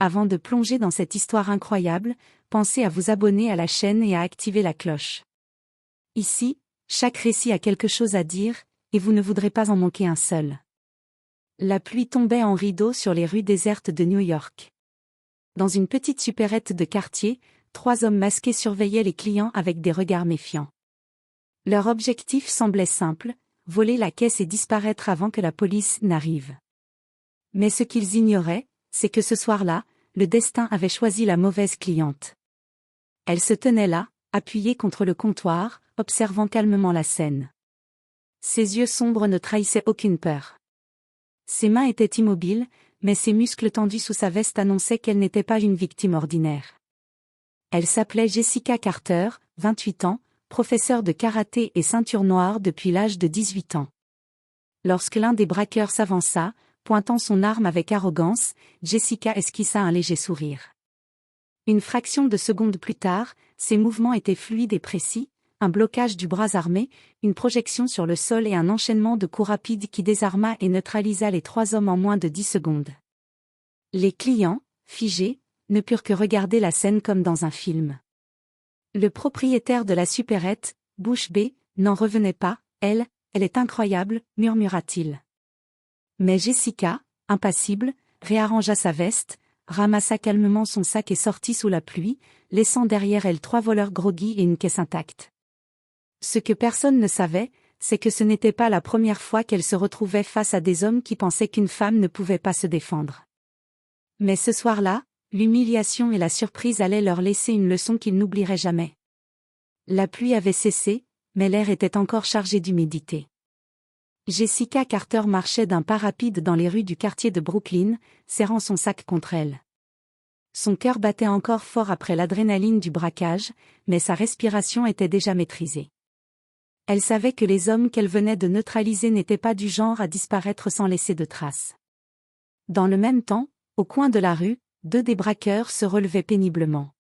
Avant de plonger dans cette histoire incroyable, pensez à vous abonner à la chaîne et à activer la cloche. Ici, chaque récit a quelque chose à dire, et vous ne voudrez pas en manquer un seul. La pluie tombait en rideaux sur les rues désertes de New York. Dans une petite supérette de quartier, 3 hommes masqués surveillaient les clients avec des regards méfiants. Leur objectif semblait simple, voler la caisse et disparaître avant que la police n'arrive. Mais ce qu'ils ignoraient, c'est que ce soir-là, le destin avait choisi la mauvaise cliente. Elle se tenait là, appuyée contre le comptoir, observant calmement la scène. Ses yeux sombres ne trahissaient aucune peur. Ses mains étaient immobiles, mais ses muscles tendus sous sa veste annonçaient qu'elle n'était pas une victime ordinaire. Elle s'appelait Jessica Carter, 28 ans, professeure de karaté et ceinture noire depuis l'âge de 18 ans. Lorsque l'un des braqueurs s'avança, pointant son arme avec arrogance, Jessica esquissa un léger sourire. Une fraction de seconde plus tard, ses mouvements étaient fluides et précis, un blocage du bras armé, une projection sur le sol et un enchaînement de coups rapides qui désarma et neutralisa les 3 hommes en moins de 10 secondes. Les clients, figés, ne purent que regarder la scène comme dans un film. Le propriétaire de la supérette, Bouche bée, n'en revenait pas. Elle est incroyable, murmura-t-il. Mais Jessica, impassible, réarrangea sa veste, ramassa calmement son sac et sortit sous la pluie, laissant derrière elle 3 voleurs groggy et une caisse intacte. Ce que personne ne savait, c'est que ce n'était pas la première fois qu'elle se retrouvait face à des hommes qui pensaient qu'une femme ne pouvait pas se défendre. Mais ce soir-là, l'humiliation et la surprise allaient leur laisser une leçon qu'ils n'oublieraient jamais. La pluie avait cessé, mais l'air était encore chargé d'humidité. Jessica Carter marchait d'un pas rapide dans les rues du quartier de Brooklyn, serrant son sac contre elle. Son cœur battait encore fort après l'adrénaline du braquage, mais sa respiration était déjà maîtrisée. Elle savait que les hommes qu'elle venait de neutraliser n'étaient pas du genre à disparaître sans laisser de traces. Dans le même temps, au coin de la rue, 2 des braqueurs se relevaient péniblement.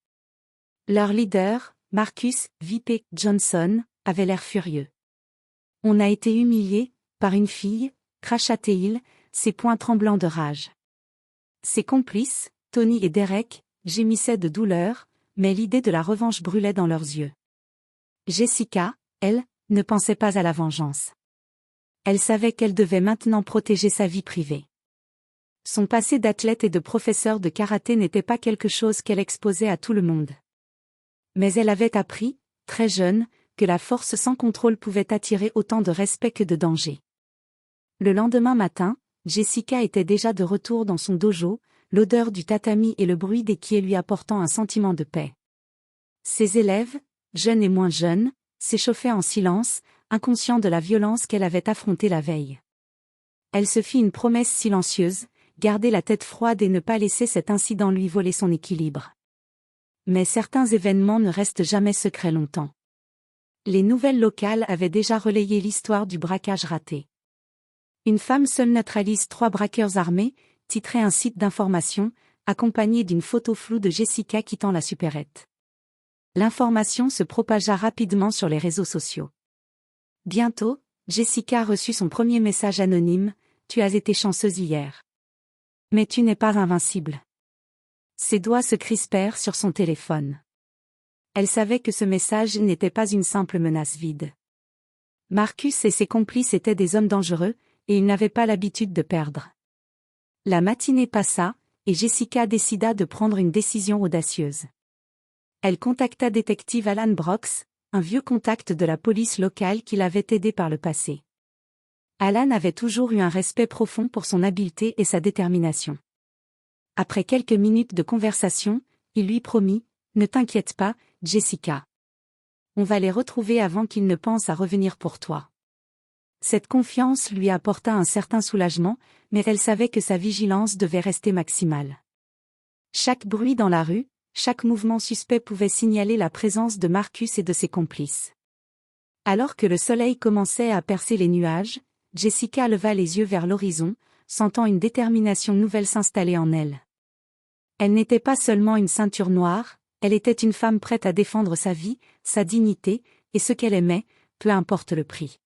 Leur leader, Marcus V.P. Johnson, avait l'air furieux. « On a été humiliés, par une fille », cracha-t-il, ses poings tremblants de rage. Ses complices, Tony et Derek, gémissaient de douleur, mais l'idée de la revanche brûlait dans leurs yeux. Jessica, elle, ne pensait pas à la vengeance. Elle savait qu'elle devait maintenant protéger sa vie privée. Son passé d'athlète et de professeur de karaté n'était pas quelque chose qu'elle exposait à tout le monde. Mais elle avait appris, très jeune, que la force sans contrôle pouvait attirer autant de respect que de danger. Le lendemain matin, Jessica était déjà de retour dans son dojo, l'odeur du tatami et le bruit des kiés lui apportant un sentiment de paix. Ses élèves, jeunes et moins jeunes, s'échauffaient en silence, inconscients de la violence qu'elle avait affrontée la veille. Elle se fit une promesse silencieuse, garder la tête froide et ne pas laisser cet incident lui voler son équilibre. Mais certains événements ne restent jamais secrets longtemps. Les nouvelles locales avaient déjà relayé l'histoire du braquage raté. Une femme seule neutralise 3 braqueurs armés, titrait un site d'information, accompagné d'une photo floue de Jessica quittant la supérette. L'information se propagea rapidement sur les réseaux sociaux. Bientôt, Jessica reçut son premier message anonyme, « Tu as été chanceuse hier. Mais tu n'es pas invincible. » Ses doigts se crispèrent sur son téléphone. Elle savait que ce message n'était pas une simple menace vide. Marcus et ses complices étaient des hommes dangereux, et ils n'avaient pas l'habitude de perdre. La matinée passa, et Jessica décida de prendre une décision audacieuse. Elle contacta détective Alan Brooks, un vieux contact de la police locale qui l'avait aidé par le passé. Alan avait toujours eu un respect profond pour son habileté et sa détermination. Après quelques minutes de conversation, il lui promit, « Ne t'inquiète pas, Jessica. On va les retrouver avant qu'ils ne pensent à revenir pour toi. » Cette confiance lui apporta un certain soulagement, mais elle savait que sa vigilance devait rester maximale. Chaque bruit dans la rue, chaque mouvement suspect pouvait signaler la présence de Marcus et de ses complices. Alors que le soleil commençait à percer les nuages, Jessica leva les yeux vers l'horizon, sentant une détermination nouvelle s'installer en elle. Elle n'était pas seulement une ceinture noire, elle était une femme prête à défendre sa vie, sa dignité, et ce qu'elle aimait, peu importe le prix.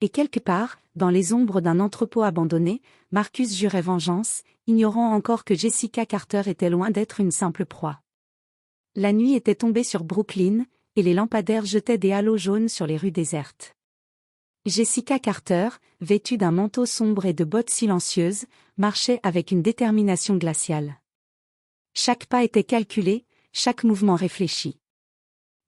Et quelque part, dans les ombres d'un entrepôt abandonné, Marcus jurait vengeance, ignorant encore que Jessica Carter était loin d'être une simple proie. La nuit était tombée sur Brooklyn, et les lampadaires jetaient des halos jaunes sur les rues désertes. Jessica Carter, vêtue d'un manteau sombre et de bottes silencieuses, marchait avec une détermination glaciale. Chaque pas était calculé, chaque mouvement réfléchi.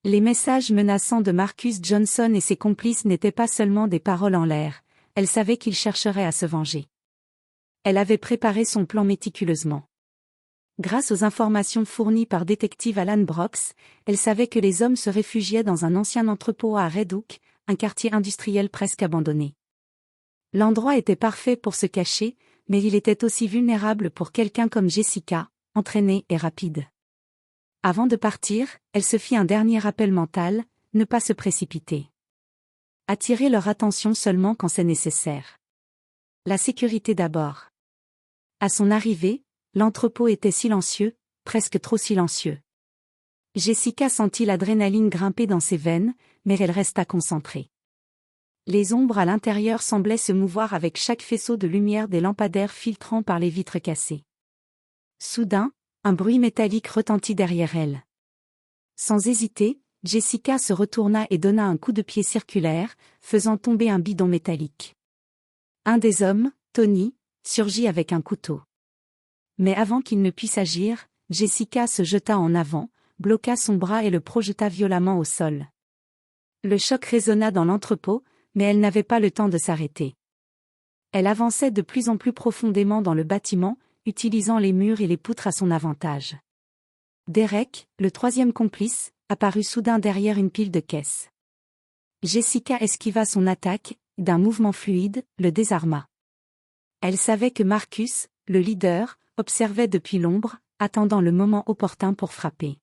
Les messages menaçants de Marcus Johnson et ses complices n'étaient pas seulement des paroles en l'air, elle savait qu'ils chercheraient à se venger. Elle avait préparé son plan méticuleusement. Grâce aux informations fournies par détective Alan Brooks, elle savait que les hommes se réfugiaient dans un ancien entrepôt à Red Hook, un quartier industriel presque abandonné. L'endroit était parfait pour se cacher, mais il était aussi vulnérable pour quelqu'un comme Jessica, entraînée et rapide. Avant de partir, elle se fit un dernier rappel mental, ne pas se précipiter. Attirer leur attention seulement quand c'est nécessaire. La sécurité d'abord. À son arrivée, l'entrepôt était silencieux, presque trop silencieux. Jessica sentit l'adrénaline grimper dans ses veines, mais elle resta concentrée. Les ombres à l'intérieur semblaient se mouvoir avec chaque faisceau de lumière des lampadaires filtrant par les vitres cassées. Soudain, un bruit métallique retentit derrière elle. Sans hésiter, Jessica se retourna et donna un coup de pied circulaire, faisant tomber un bidon métallique. Un des hommes, Tony, surgit avec un couteau. Mais avant qu'il ne puisse agir, Jessica se jeta en avant, bloqua son bras et le projeta violemment au sol. Le choc résonna dans l'entrepôt, mais elle n'avait pas le temps de s'arrêter. Elle avançait de plus en plus profondément dans le bâtiment, utilisant les murs et les poutres à son avantage. Derek, le troisième complice, apparut soudain derrière une pile de caisses. Jessica esquiva son attaque, d'un mouvement fluide, le désarma. Elle savait que Marcus, le leader, observait depuis l'ombre, attendant le moment opportun pour frapper.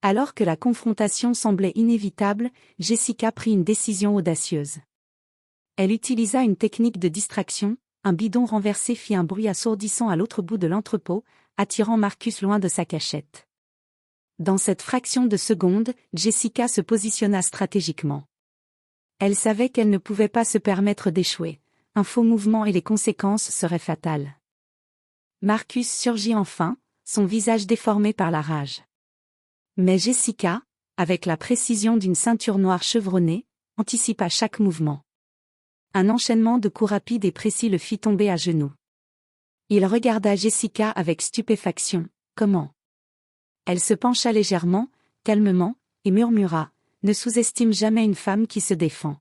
Alors que la confrontation semblait inévitable, Jessica prit une décision audacieuse. Elle utilisa une technique de distraction, un bidon renversé fit un bruit assourdissant à l'autre bout de l'entrepôt, attirant Marcus loin de sa cachette. Dans cette fraction de seconde, Jessica se positionna stratégiquement. Elle savait qu'elle ne pouvait pas se permettre d'échouer, un faux mouvement et les conséquences seraient fatales. Marcus surgit enfin, son visage déformé par la rage. Mais Jessica, avec la précision d'une ceinture noire chevronnée, anticipa chaque mouvement. Un enchaînement de coups rapides et précis le fit tomber à genoux. Il regarda Jessica avec stupéfaction. « Comment ?» Elle se pencha légèrement, calmement, et murmura « Ne sous-estime jamais une femme qui se défend. »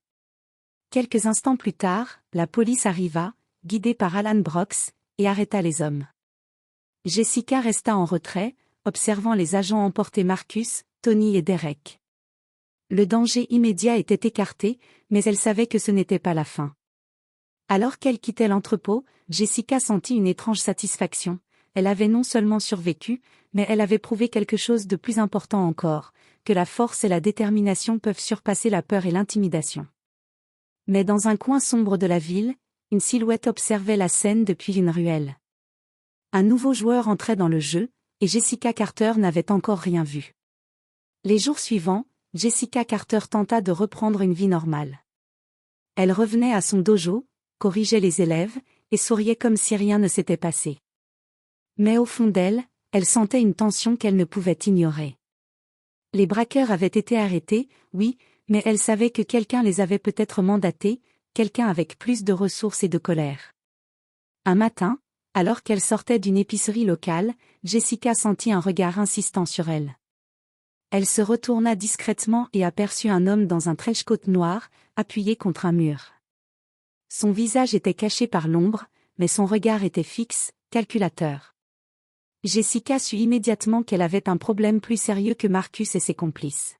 Quelques instants plus tard, la police arriva, guidée par Alan Brooks, et arrêta les hommes. Jessica resta en retrait, observant les agents emporter Marcus, Tony et Derek. Le danger immédiat était écarté, mais elle savait que ce n'était pas la fin. Alors qu'elle quittait l'entrepôt, Jessica sentit une étrange satisfaction. Elle avait non seulement survécu, mais elle avait prouvé quelque chose de plus important encore, que la force et la détermination peuvent surpasser la peur et l'intimidation. Mais dans un coin sombre de la ville, une silhouette observait la scène depuis une ruelle. Un nouveau joueur entrait dans le jeu, et Jessica Carter n'avait encore rien vu. Les jours suivants, Jessica Carter tenta de reprendre une vie normale. Elle revenait à son dojo, corrigeait les élèves, et souriait comme si rien ne s'était passé. Mais au fond d'elle, elle sentait une tension qu'elle ne pouvait ignorer. Les braqueurs avaient été arrêtés, oui, mais elle savait que quelqu'un les avait peut-être mandatés, quelqu'un avec plus de ressources et de colère. Un matin, alors qu'elle sortait d'une épicerie locale, Jessica sentit un regard insistant sur elle. Elle se retourna discrètement et aperçut un homme dans un trench-coat noir, appuyé contre un mur. Son visage était caché par l'ombre, mais son regard était fixe, calculateur. Jessica sut immédiatement qu'elle avait un problème plus sérieux que Marcus et ses complices.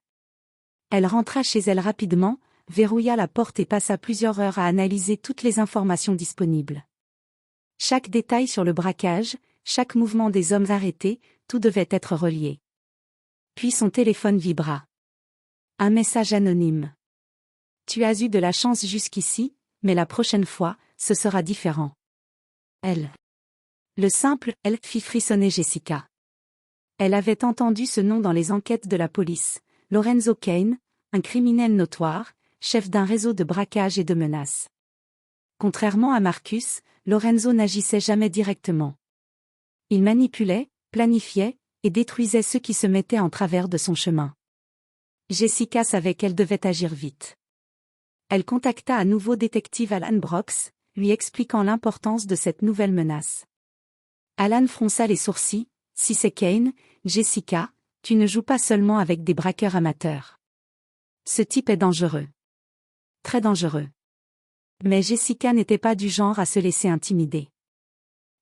Elle rentra chez elle rapidement, verrouilla la porte et passa plusieurs heures à analyser toutes les informations disponibles. Chaque détail sur le braquage, chaque mouvement des hommes arrêtés, tout devait être relié. Puis son téléphone vibra. Un message anonyme. « Tu as eu de la chance jusqu'ici, mais la prochaine fois, ce sera différent. » Elle. Le simple « elle » fit frissonner Jessica. Elle avait entendu ce nom dans les enquêtes de la police. Lorenzo Kane, un criminel notoire, chef d'un réseau de braquage et de menaces. Contrairement à Marcus, Lorenzo n'agissait jamais directement. Il manipulait, planifiait, et détruisait ceux qui se mettaient en travers de son chemin. Jessica savait qu'elle devait agir vite. Elle contacta à nouveau détective Alan Brooks, lui expliquant l'importance de cette nouvelle menace. Alan fronça les sourcils. Si c'est Kane, Jessica, tu ne joues pas seulement avec des braqueurs amateurs. Ce type est dangereux. Très dangereux. Mais Jessica n'était pas du genre à se laisser intimider.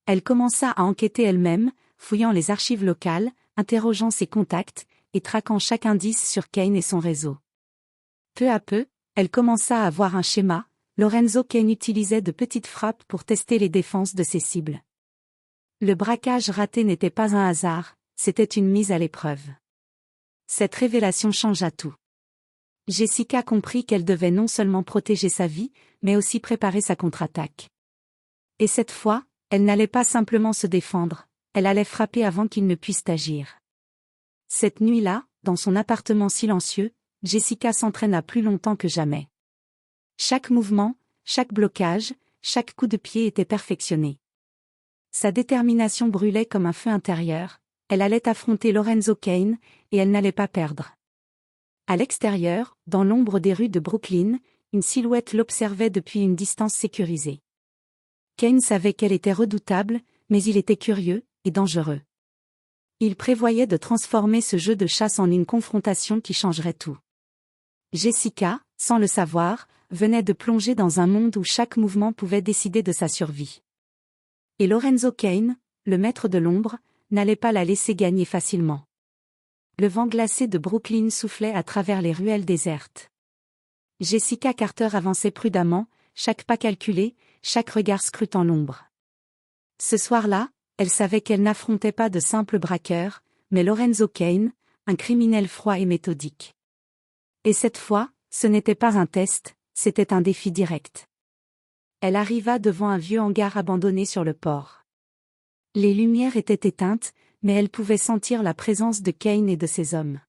Elle commença à enquêter elle-même, fouillant les archives locales, interrogeant ses contacts, et traquant chaque indice sur Kane et son réseau. Peu à peu, elle commença à avoir un schéma. Lorenzo Kane utilisait de petites frappes pour tester les défenses de ses cibles. Le braquage raté n'était pas un hasard, c'était une mise à l'épreuve. Cette révélation changea tout. Jessica comprit qu'elle devait non seulement protéger sa vie, mais aussi préparer sa contre-attaque. Et cette fois, elle n'allait pas simplement se défendre, elle allait frapper avant qu'il ne puisse agir. Cette nuit-là, dans son appartement silencieux, Jessica s'entraîna plus longtemps que jamais. Chaque mouvement, chaque blocage, chaque coup de pied était perfectionné. Sa détermination brûlait comme un feu intérieur, elle allait affronter Lorenzo Kane, et elle n'allait pas perdre. À l'extérieur, dans l'ombre des rues de Brooklyn, une silhouette l'observait depuis une distance sécurisée. Kane savait qu'elle était redoutable, mais il était curieux, et dangereux. Il prévoyait de transformer ce jeu de chasse en une confrontation qui changerait tout. Jessica, sans le savoir, venait de plonger dans un monde où chaque mouvement pouvait décider de sa survie. Et Lorenzo Kane, le maître de l'ombre, n'allait pas la laisser gagner facilement. Le vent glacé de Brooklyn soufflait à travers les ruelles désertes. Jessica Carter avançait prudemment, chaque pas calculé, chaque regard scrutant l'ombre. Ce soir-là, elle savait qu'elle n'affrontait pas de simples braqueurs, mais Lorenzo Kane, un criminel froid et méthodique. Et cette fois, ce n'était pas un test, c'était un défi direct. Elle arriva devant un vieux hangar abandonné sur le port. Les lumières étaient éteintes, mais elle pouvait sentir la présence de Kane et de ses hommes.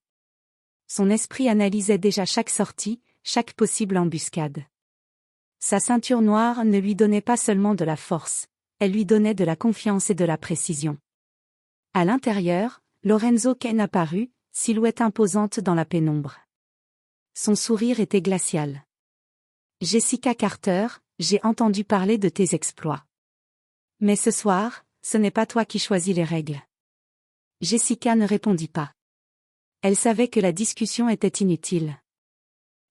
Son esprit analysait déjà chaque sortie, chaque possible embuscade. Sa ceinture noire ne lui donnait pas seulement de la force, elle lui donnait de la confiance et de la précision. À l'intérieur, Lorenzo Kane apparut, silhouette imposante dans la pénombre. Son sourire était glacial. « Jessica Carter, j'ai entendu parler de tes exploits. Mais ce soir, ce n'est pas toi qui choisis les règles. » Jessica ne répondit pas. Elle savait que la discussion était inutile.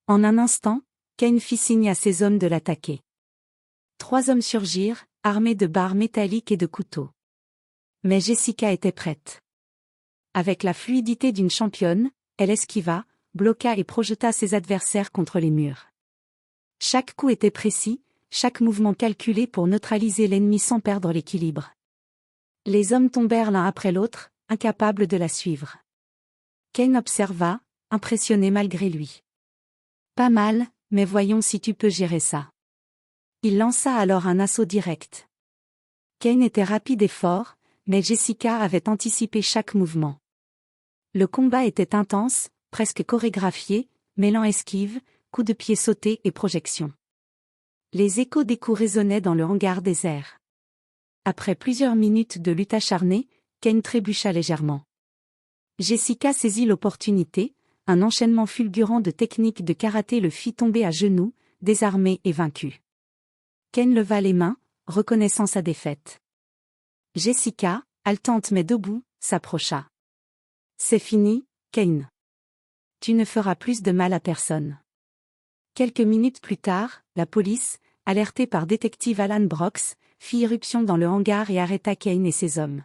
En un instant, Kane fit signe à ses hommes de l'attaquer. 3 hommes surgirent, armés de barres métalliques et de couteaux. Mais Jessica était prête. Avec la fluidité d'une championne, elle esquiva, bloqua et projeta ses adversaires contre les murs. Chaque coup était précis, chaque mouvement calculé pour neutraliser l'ennemi sans perdre l'équilibre. Les hommes tombèrent l'un après l'autre, incapables de la suivre. Kane observa, impressionné malgré lui. « Pas mal, mais voyons si tu peux gérer ça. » Il lança alors un assaut direct. Kane était rapide et fort, mais Jessica avait anticipé chaque mouvement. Le combat était intense, presque chorégraphié, mêlant esquive, coups de pied sautés et projections. Les échos des coups résonnaient dans le hangar désert. Après plusieurs minutes de lutte acharnée, Kane trébucha légèrement. Jessica saisit l'opportunité, un enchaînement fulgurant de techniques de karaté le fit tomber à genoux, désarmé et vaincu. Kane leva les mains, reconnaissant sa défaite. Jessica, haletante mais debout, s'approcha. « C'est fini, Kane. Tu ne feras plus de mal à personne. » Quelques minutes plus tard, la police, alertée par détective Alan Brooks, fit irruption dans le hangar et arrêta Kane et ses hommes.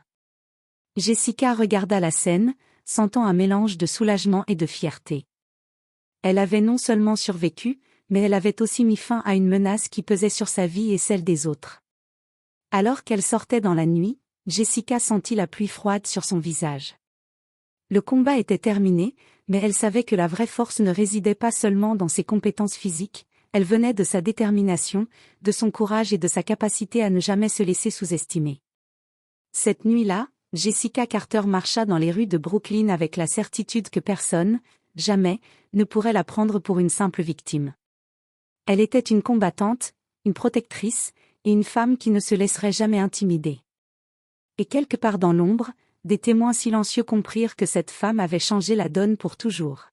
Jessica regarda la scène, sentant un mélange de soulagement et de fierté. Elle avait non seulement survécu, mais elle avait aussi mis fin à une menace qui pesait sur sa vie et celle des autres. Alors qu'elle sortait dans la nuit, Jessica sentit la pluie froide sur son visage. Le combat était terminé, mais elle savait que la vraie force ne résidait pas seulement dans ses compétences physiques, elle venait de sa détermination, de son courage et de sa capacité à ne jamais se laisser sous-estimer. Cette nuit-là, Jessica Carter marcha dans les rues de Brooklyn avec la certitude que personne, jamais, ne pourrait la prendre pour une simple victime. Elle était une combattante, une protectrice, et une femme qui ne se laisserait jamais intimider. Et quelque part dans l'ombre, des témoins silencieux comprirent que cette femme avait changé la donne pour toujours.